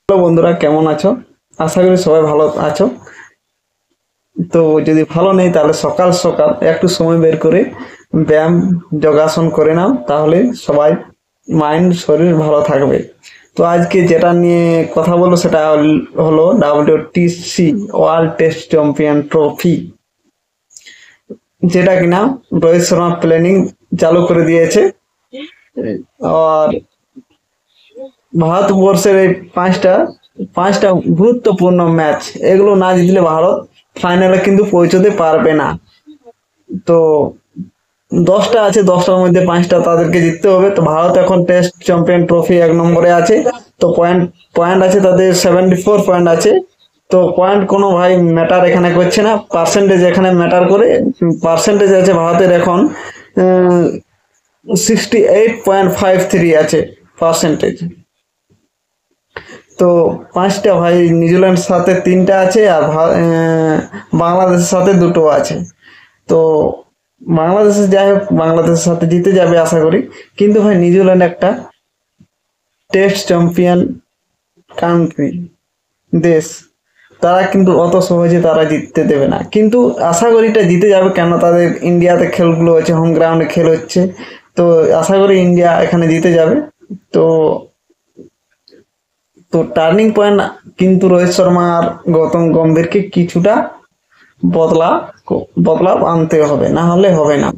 Hello বন্ধুরা, কেমন আছো? আশা করি সবাই ভালো আছো। তো যদি ভালো নেই তাহলে সকাল সকাল একটু সময় বের করে ব্যায়াম যোগাসন করে নাও, তাহলে সবাই মাইন্ড শরীর ভালো থাকবে। তো আজকে যেটা নিয়ে কথা বলবো সেটা হলো WTC world test champion trophy, যেটা কিনা রোহিত শর্মা প্ল্যানিং চালু করে দিয়েছে। আর ভারতবর্ষের এই পাঁচটা পাঁচটা গুরুত্বপূর্ণ ম্যাচ, এগুলো না জিতলে ভারত ফাইনালে কিন্তু পৌঁছতে পারবে না। তো 10টা আছে, 10টার মধ্যে 5টা তাদেরকে জিততে হবে। তো ভারত এখন টেস্ট চ্যাম্পিয়ন ট্রফি 1 নম্বরে আছে। তো পয়েন্ট পয়েন্ট আছে তাদের 74 পয়েন্ট আছে। তো পয়েন্ট কোনো ভাই ম্যাটার এখানে করছে না, পার্সেন্টেজ এখানে ম্যাটার করে। পার্সেন্টেজ আছে ভারতের এখন 68.53 আছে পার্সেন্টেজ। তো 5টা ভাই নিউজিল্যান্ড সাথে 3টা আছে, আর বাংলাদেশের সাথে 2টো আছে। তো বাংলাদেশে যাই হোক, বাংলাদেশের সাথে জিতে যাবে আশা করি। কিন্তু ভাই নিউজিল্যান্ড একটা টেস্ট চ্যাম্পিয়ন কান্ট্রি, দেশ, তারা কিন্তু অত সহজে তারা জিততে দেবে না। কিন্তু আশা করি এটা জিতে যাবে, কেন তাদের ইন্ডিয়াতে খেলগুলো হচ্ছে, হোম গ্রাউন্ডে খেল হচ্ছে। তো আশা করি ইন্ডিয়া এখানে জিতে যাবে। তো তো টার্নিং পয়েন্ট কিন্তু রোহিত শর্মা আর গৌতম গম্ভীরকে কিছুটা বদলা বদলাव আনতে হবে, না হলে হবে না।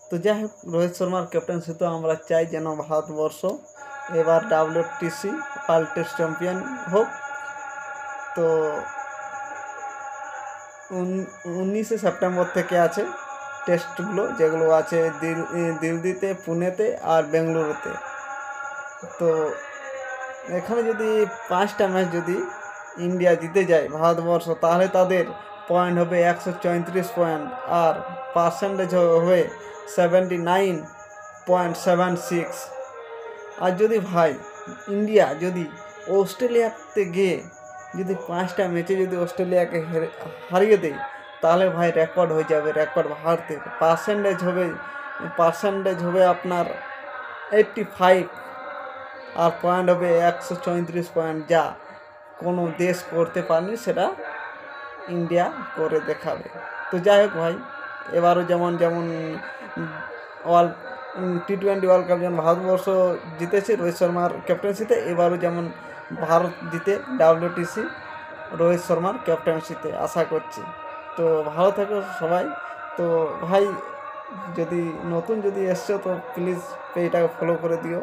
তো যাই হোক, রোহিত শর্মার ক্যাপ্টেন্সিতে আমরা চাই যেন ভারতবর্ষ এবার WTC ওয়ার্ল্ড টেস্ট চ্যাম্পিয়ন হোক। তো 19 সেপ্টেম্বর থেকে আছে টেস্টগুলো, যেগুলো আছে দিল্লিতে, পুনেতে আর বেঙ্গালুরুতে। তো এখানে যদি 5টা ম্যাচ যদি ইন্ডিয়া জিতে যায় ভারতবর্ষ, তাহলে তাদের পয়েন্ট হবে 134 পয়েন্ট, আর পার্সেন্টেজ হবে 79.76। আর যদি ভাই ইন্ডিয়া যদি অস্ট্রেলিয়াতে গিয়ে যদি 5টা ম্যাচে যদি অস্ট্রেলিয়াকে হারিয়ে দেয়, তাহলে ভাই রেকর্ড হয়ে যাবে, রেকর্ড ভারতের। পার্সেন্টেজ হবে আপনার 85, আর পয়েন্ট হবে 134 পয়েন্ট, যা কোনো দেশ করতে পারেনি, সেটা ইন্ডিয়া করে দেখাবে। তো যাই হোক ভাই, এবারও যেমন যেমন ওয়ার্ল্ড T20 ওয়ার্ল্ড কাপ যেমন ভারতবর্ষ জিতেছে রোহিত শর্মার ক্যাপ্টেন্সিতে, এবারও যেমন ভারত জিতে WTC রোহিত শর্মার ক্যাপ্টেন্সিতে, আশা করছি। তো ভালো থাকো সবাই। তো ভাই, যদি নতুন যদি এসছো তো প্লিজ পেজটাকে ফলো করে দিও।